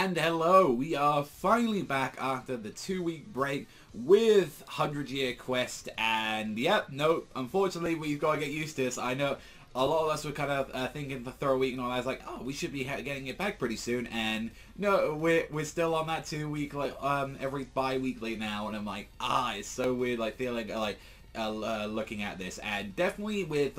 And hello, we are finally back after the 2-week break with 100 Year Quest, and yep, no, unfortunately we've got to get used to this. I know a lot of us were kind of thinking to throw a week and all that. I was like, oh, we should be getting it back pretty soon, and no, we're still on that 2-week, like, every bi-weekly now, and I'm like, it's so weird, like, feeling, like, looking at this, and definitely with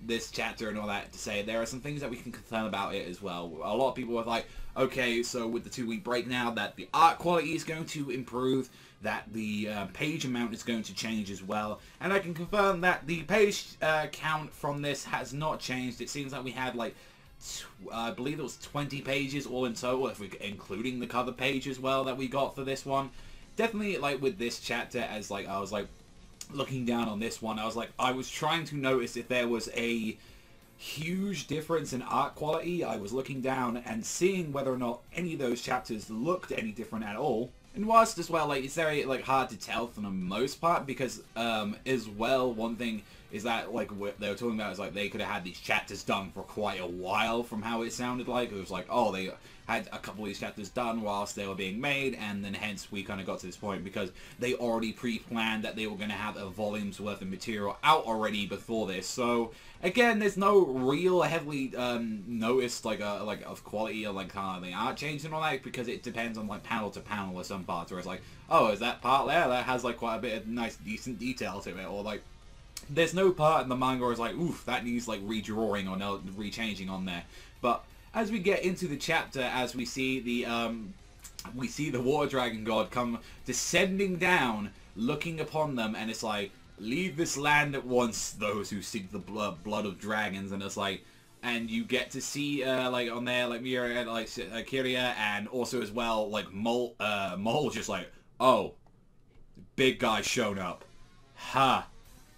this chapter and all that to say, there are some things that we can concern about it as well. A lot of people were like, okay, so with the 2-week break now, that the art quality is going to improve, that the page amount is going to change as well, and I can confirm that the page count from this has not changed. It seems like we had like I believe it was 20 pages all in total, if we're including the cover page as well that we got for this one. Definitely, like, with this chapter, as like I was like looking down on this one, I was trying to notice if there was a huge difference in art quality. I was looking down and seeing whether or not any of those chapters looked any different at all. And whilst as well, like, it's very like hard to tell for the most part, because as well, one thing is that, like, what they were talking about is like they could have had these chapters done for quite a while from how it sounded like. It was like, oh, they had a couple of these chapters done whilst they were being made, and then hence we kind of got to this point because they already pre-planned that they were going to have a volume's worth of material out already before this. So again, there's no real heavily noticed like of quality or like kind of the art change and all that, because it depends on like panel to panel or some parts where it's like, oh, is that part there that has like quite a bit of nice decent detail to it, or like there's no part in the manga where it's like, oof, that needs like redrawing or no rechanging on there. But as we get into the chapter, as we see the water dragon god come descending down, looking upon them, and it's like, leave this land at once, those who seek the blood of dragons. And it's like, and you get to see like on there like Mira, like Kiria, and also as well like Mole just like, oh, big guy shown up, ha.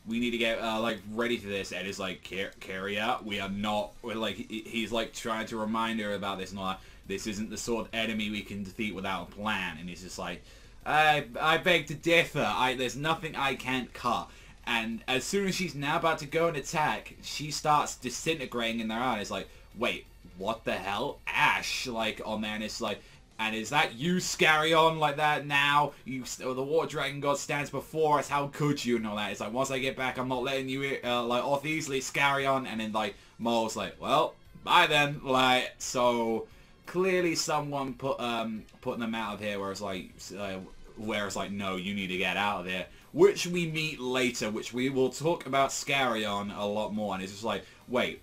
We need to get like ready for this. And it's like, Kiria, we're like, he's like trying to remind her about this and all that. This isn't the sort of enemy we can defeat without a plan. And he's just like, I beg to differ. There's nothing I can't cut. And as soon as she's now about to go and attack, she starts disintegrating in their eyes. Like, wait, what the hell? Ash, like, on there, and it's like, and is that you, Scarion, like that now? The Water Dragon God stands before us, how could you, and all that. It's like, once I get back, I'm not letting you, like, off easily, Scarion. And then, like, Mole's like, well, bye then. Like, so clearly someone putting them out of here, where it's like, no, you need to get out of here. Which we meet later, which we will talk about Scarion a lot more. And it's just like, wait,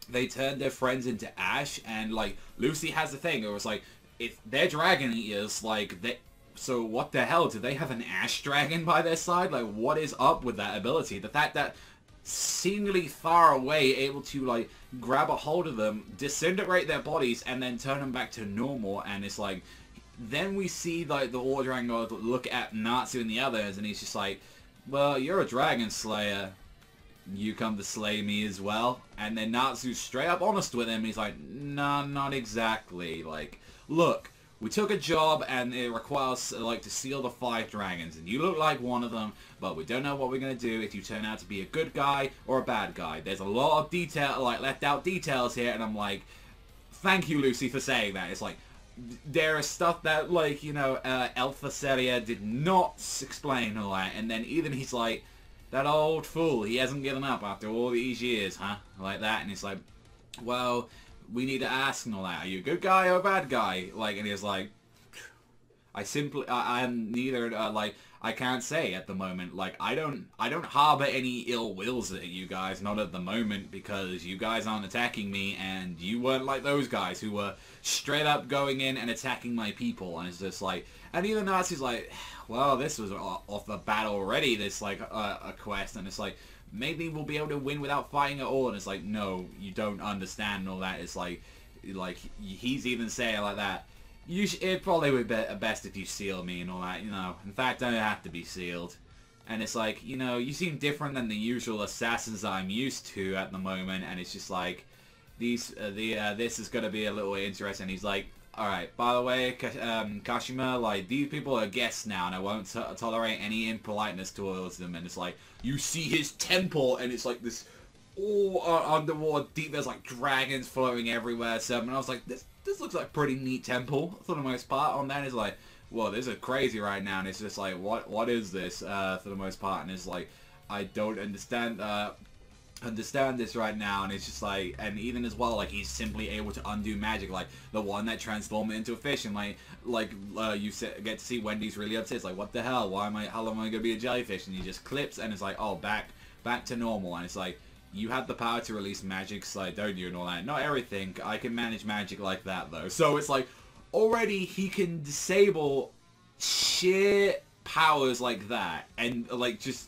they turned their friends into ash, and, like, Lucy has the thing, it was like, if they're dragon eaters, like, so what the hell, do they have an ash dragon by their side? Like, what is up with that ability? The fact that seemingly far away, able to, like, grab a hold of them, disintegrate their bodies, and then turn them back to normal. And it's like, then we see, like, the Water Dragon God look at Natsu and the others, and he's just like, well, you're a dragon slayer. You come to slay me as well? And then Natsu's straight up honest with him. He's like, nah, not exactly. Like, look, we took a job and it requires, like, to seal the 5 dragons, and you look like one of them, but we don't know what we're going to do if you turn out to be a good guy or a bad guy. There's a lot of detail, like, left out details here, and I'm like, thank you, Lucy, for saying that. It's like, there is stuff that, like, you know, Alpha Celia did not explain all that, and then even he's like, that old fool, he hasn't given up after all these years, huh? Like that, and it's like, well, we need to ask and all that, are you a good guy or a bad guy? Like, and he's like, I'm neither, like, I can't say at the moment. Like, I don't harbor any ill wills at you guys, not at the moment, because you guys aren't attacking me, and you weren't like those guys who were straight up going in and attacking my people. And it's just like, and even Natsu's like, well, this was off the bat already, this, like, a quest, and it's like, maybe we'll be able to win without fighting at all. And it's like, no, you don't understand and all that. It's like he's even saying like that, it probably would be best if you seal me and all that, you know. In fact, I don't have to be sealed. And it's like, you know, you seem different than the usual assassins I'm used to at the moment. And it's just like, this is going to be a little interesting. He's like, alright, by the way, Kashima, like, these people are guests now, and I won't tolerate any impoliteness towards them. And it's like, you see his temple, and it's like this all underwater deep. There's like dragons floating everywhere. So, and I was like, this looks like a pretty neat temple for the most part. On that is like, well, this is crazy right now, and it's just like, what is this for the most part? And it's like, I don't understand this right now. And it's just like, and even as well, like, he's simply able to undo magic, like the one that transformed it into a fish. And you get to see Wendy's really upset. It's like, what the hell, how long am I gonna be a jellyfish? And he just clips, and it's like, oh, back to normal. And it's like, you have the power to release magic, so don't you, and all that. Not everything. I can manage magic like that, though. So it's like, already he can disable sheer powers like that. And, like, just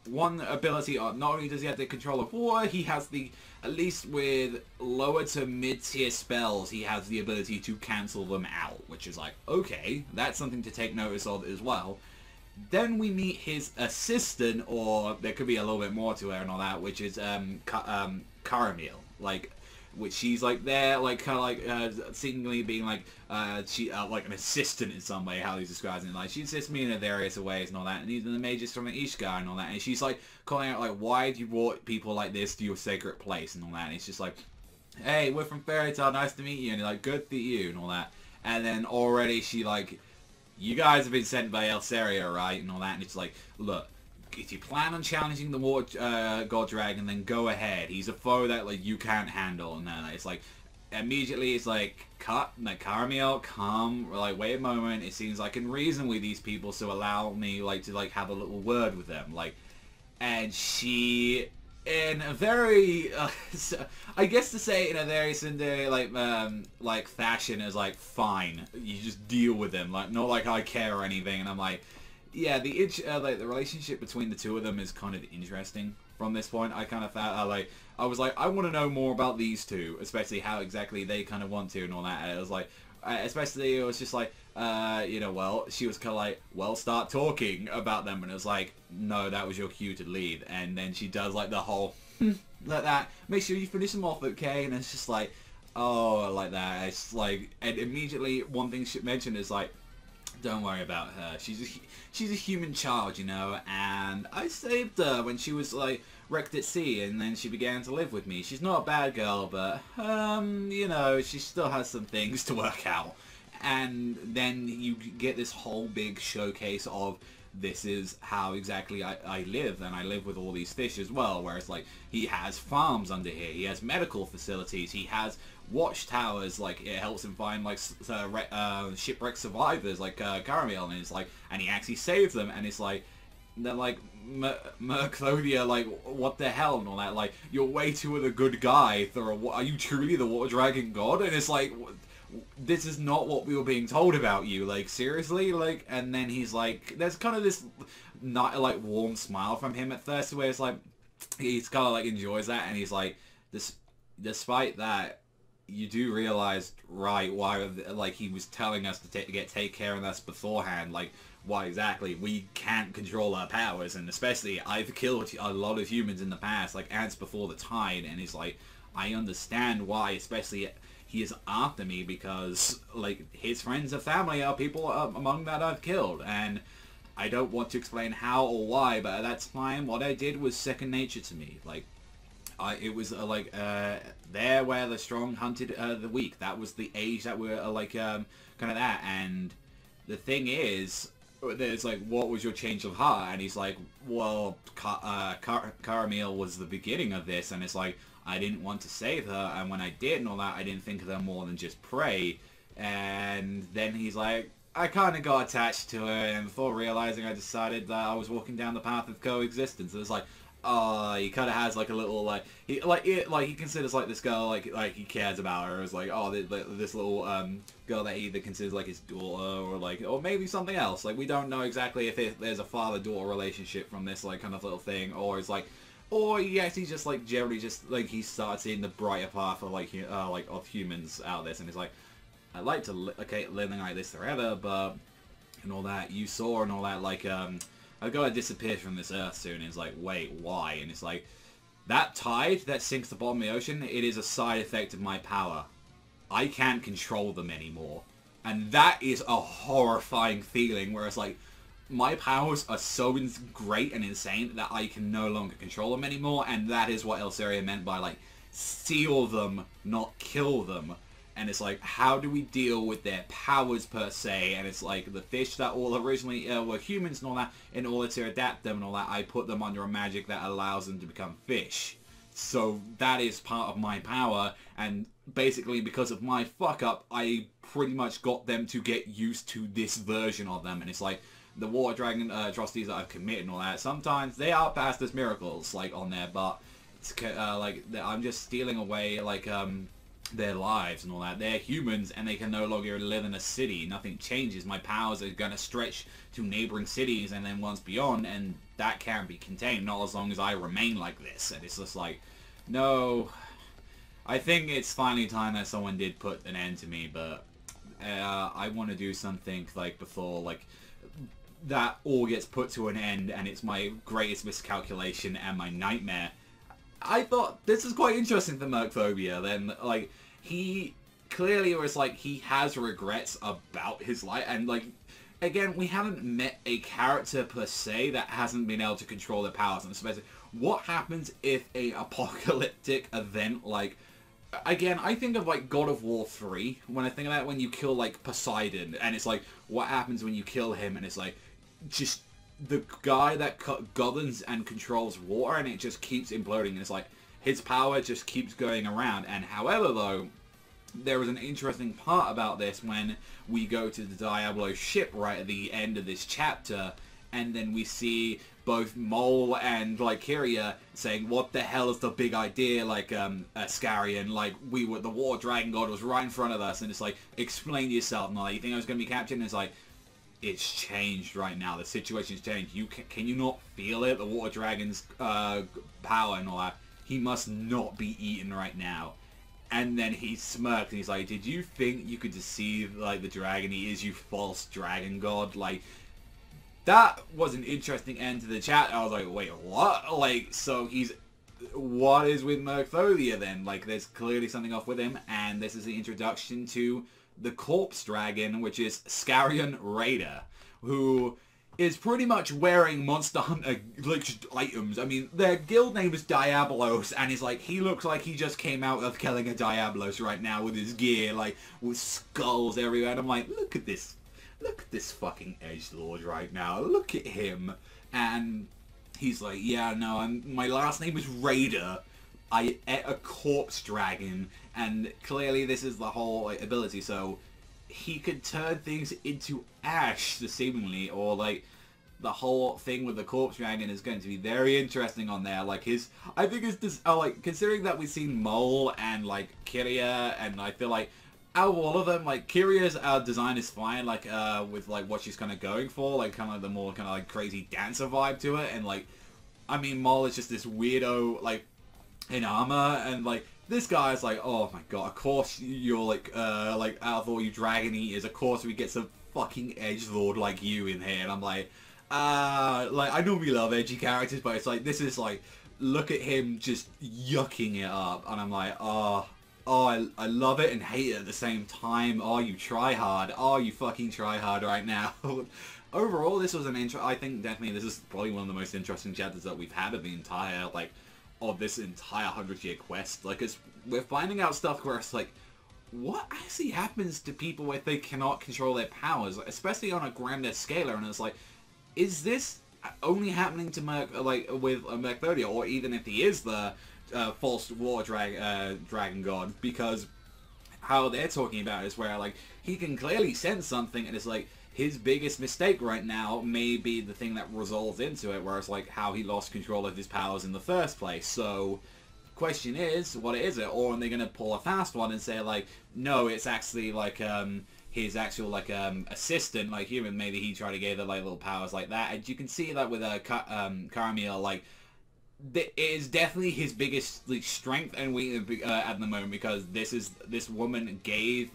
one ability, not only does he have the control of water, he has the, at least with lower to mid-tier spells, he has the ability to cancel them out. Which is like, okay, that's something to take notice of as well. Then we meet his assistant, or there could be a little bit more to her and all that, which is Caramel, like, which she's like there, like kind of like seemingly being like she like an assistant in some way, how he's describing it. Like, she assists me in various ways and all that, and even the mages from the Ishgard and all that, and she's like calling out like, why have you brought people like this to your sacred place and all that? And it's just like, hey, we're from Fairy Tail, nice to meet you, and like, good to you and all that. And then already she like, you guys have been sent by Elseria, right? And all that. And it's like, look, if you plan on challenging the Water God Dragon, then go ahead. He's a foe that, like, you can't handle. And then it's like, immediately it's like, cut, like, Caramel, come, like, wait a moment. It seems I can reason with these people, so allow me, like, to, like, have a little word with them. Like, and she, in a very, I guess to say in a very Cinderella, like fashion, is like, fine, you just deal with them, like, not like I care or anything. And I'm like, yeah, like the relationship between the two of them is kind of interesting from this point. I kind of thought, I was like, I want to know more about these two, especially how exactly they kind of want to and all that. And it was like, especially it was just like, you know, well, she was kind of like, well, start talking about them, and it was like, no, that was your cue to lead. And then she does like the whole like that, make sure you finish them off, okay? And it's just like, oh, like that. It's like, and immediately one thing she mentioned is like, don't worry about her, she's a human child, you know, and I saved her when she was like wrecked at sea, and then she began to live with me. She's not a bad girl, but you know, she still has some things to work out. And then you get this whole big showcase of, this is how exactly I live, and I live with all these fish as well, whereas like, he has farms under here, he has medical facilities, he has watchtowers, like, it helps him find like shipwreck survivors like Caramel, and it's like, and he actually saves them, and it's like, they're like, Merclodia, like, what the hell and all that, like, you're way too of a good guy for are you truly the Water Dragon God? And it's like, this is not what we were being told about you, like, seriously? Like, and then he's like, there's kind of this not like warm smile from him at first, where it's like, he's kind of like enjoys that, and he's like, despite that, you do realize, right, why, like, he was telling us to take care of us beforehand, like, why exactly we can't control our powers, and especially I've killed a lot of humans in the past, like ants before the tide, and he's like, I understand why, especially he is after me, because like, his friends and family are people among that I've killed, and I don't want to explain how or why, but at that time what I did was second nature to me. Like, it was there where the strong hunted the weak. That was the age that we're kind of that. And the thing is, there's like, what was your change of heart? And he's like, well, Caramel was the beginning of this, and it's like, I didn't want to save her, and when I did and all that, I didn't think of her more than just prey. And then he's like, I kind of got attached to her, and before realizing, I decided that I was walking down the path of coexistence. And it's like, he kind of has like a little like, he considers like this girl like he cares about her. It's like, oh, this little girl that he either considers like his daughter, or maybe something else. Like, we don't know exactly if there's a father-daughter relationship from this like kind of little thing, or it's like, or he actually just like generally just like, he starts seeing the brighter path of like of humans out of this, and he's like, I'd like to living like this forever, but and all that you saw and all that, like I've got to disappear from this earth soon. And it's like, wait, why? And it's like, that tide that sinks the bottom of the ocean, it is a side effect of my power. I can't control them anymore. And that is a horrifying feeling, where it's like, my powers are so great and insane that I can no longer control them anymore, and that is what Elseria meant by, like, seal them, not kill them. And it's like, how do we deal with their powers per se? And it's like, the fish that all originally were humans and all that, in order to adapt them and all that, I put them under a magic that allows them to become fish. So that is part of my power, and basically because of my fuck up, I pretty much got them to get used to this version of them. And it's like, the water dragon atrocities that I've committed and all that, sometimes they are passed as miracles, like, on there, but it's like, I'm just stealing away, like, their lives and all that. They're humans and they can no longer live in a city. Nothing changes. My powers are going to stretch to neighboring cities and then once beyond, and that can't be contained, not as long as I remain like this. And it's just like, no, I think it's finally time that someone did put an end to me, but I want to do something, like, before, like, that all gets put to an end and it's my greatest miscalculation and my nightmare. I thought this is quite interesting for Mercphobia. Then, like, he clearly was like, he has regrets about his life, and, like, again, we haven't met a character per se that hasn't been able to control their powers, and especially what happens if a apocalyptic event, like, again, I think of, like, God of War 3 when I think of that, when you kill, like, Poseidon, and it's like, what happens when you kill him, and it's like, just the guy that governs and controls water, and it just keeps imploding, and it's like, his power just keeps going around. And however, though, there is an interesting part about this when we go to the Diablo ship right at the end of this chapter, and then we see both Mole and, like, Kyria saying, what the hell is the big idea, like, Ascarian, like, the Water Dragon God was right in front of us, and it's like, explain yourself, now, you think I was going to be captured? And it's like, it's changed right now, the situation's changed, can you not feel it, the Water Dragon's power and all that, he must not be eaten right now. And then he smirked and he's like, did you think you could deceive, like, the dragon he is, you false dragon god? Like, that was an interesting end to the chat. I was like, wait, what? Like, so what is with Mercphobia then? Like, there's clearly something off with him, and this is the introduction to the corpse dragon, which is Scarion Raider, who is pretty much wearing Monster Hunter glitched items. I mean, their guild name is Diablos, and he's like, he looks like he just came out of killing a Diablos right now with his gear, like, with skulls everywhere. And I'm like, look at this fucking edgelord right now. Look at him. And he's like, yeah, no, my last name is Raider. I ate a corpse dragon, and clearly this is the whole, like, ability, so he could turn things into ash, seemingly, or, like, the whole thing with the corpse dragon is going to be very interesting on there. Like, I think it's just, like, considering that we've seen Mole and, like, Kyria, and I feel like out of all of them, like, Kyria's design is fine, like, with, like, what she's kind of going for, like, kind of the more kind of, like, crazy dancer vibe to it, and, like, I mean, Mole is just this weirdo, like, in armor, and, like, this guy's like, oh my god, of course you're, like, out of all you dragon eaters, of course we get some fucking edgelord like you in here. And I'm like, I normally love edgy characters, but it's like, this is like, look at him just yucking it up, and I'm like, I love it and hate it at the same time. Oh, you try hard. Oh, you fucking try hard right now. Overall, this was I think definitely this is probably one of the most interesting chapters that we've had of the entire, like, of this entire 100-year quest. Like, we're finding out stuff where it's like, what actually happens to people if they cannot control their powers, especially on a grander scale? And it's like, is this only happening to with Mercphobia, or even if he is the false water dragon god? Because how they're talking about it is where, like, he can clearly sense something, and it's like, his biggest mistake right now may be the thing that resolves into it, where it's like how he lost control of his powers in the first place. So, question is, what is it? Or are they going to pull a fast one and say, like, no, it's actually, like, his actual, like, assistant, like, human, maybe he tried to give her, like, little powers like that. And you can see that with Karamil, like, it is definitely his biggest, like, strength and weakness at the moment, because this woman gave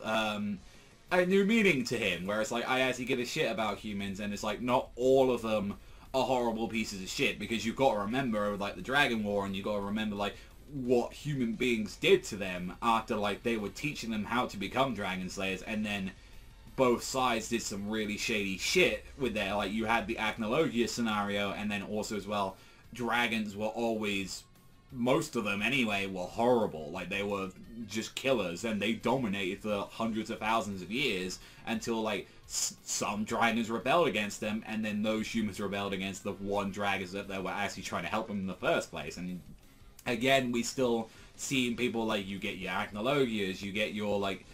a new meaning to him, where it's like, I actually give a shit about humans, and it's like, not all of them are horrible pieces of shit, because you've got to remember, like, the Dragon War, and you've got to remember, like, what human beings did to them after, like, they were teaching them how to become Dragon Slayers, and then both sides did some really shady shit with their, like, you had the Acnologia scenario, and then also as well, dragons were always, most of them anyway, were horrible. Like, they were just killers, and they dominated for hundreds of thousands of years until, like, some dragons rebelled against them, and then those humans rebelled against the one dragons that they were actually trying to help them in the first place. And again, we still see people, like, you get your Acnologias, you get your, like,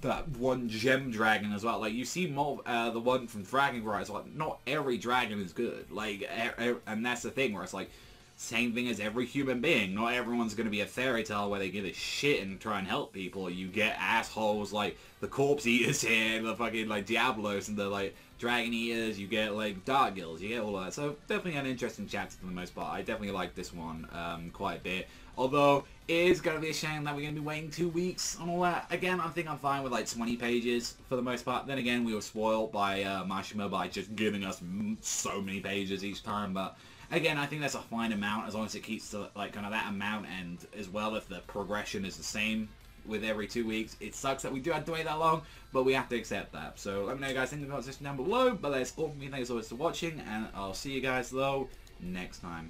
that one gem dragon as well. Like, you see more, the one from Dragon Rise, like, not every dragon is good. Like, and that's the thing, where it's like, same thing as every human being. Not everyone's going to be a fairy tale where they give a shit and try and help people. You get assholes like the Corpse Eaters here, the fucking, like, Diablos, and the, like, Dragon Eaters. You get, like, Dark Gills. You get all of that. So, definitely an interesting chapter for the most part. I definitely like this one quite a bit. Although, it is going to be a shame that we're going to be waiting 2 weeks and all that. Again, I think I'm fine with, like, 20 pages for the most part. Then again, we were spoiled by Mashima by just giving us so many pages each time. But again, I think that's a fine amount, as long as it keeps to, like, kind of that amount, and as well if the progression is the same with every 2 weeks. It sucks that we do have to wait that long, but we have to accept that. So let me know, guys, think in the comment section down below. But that's all from me. Thanks always for watching, and I'll see you guys, though, next time.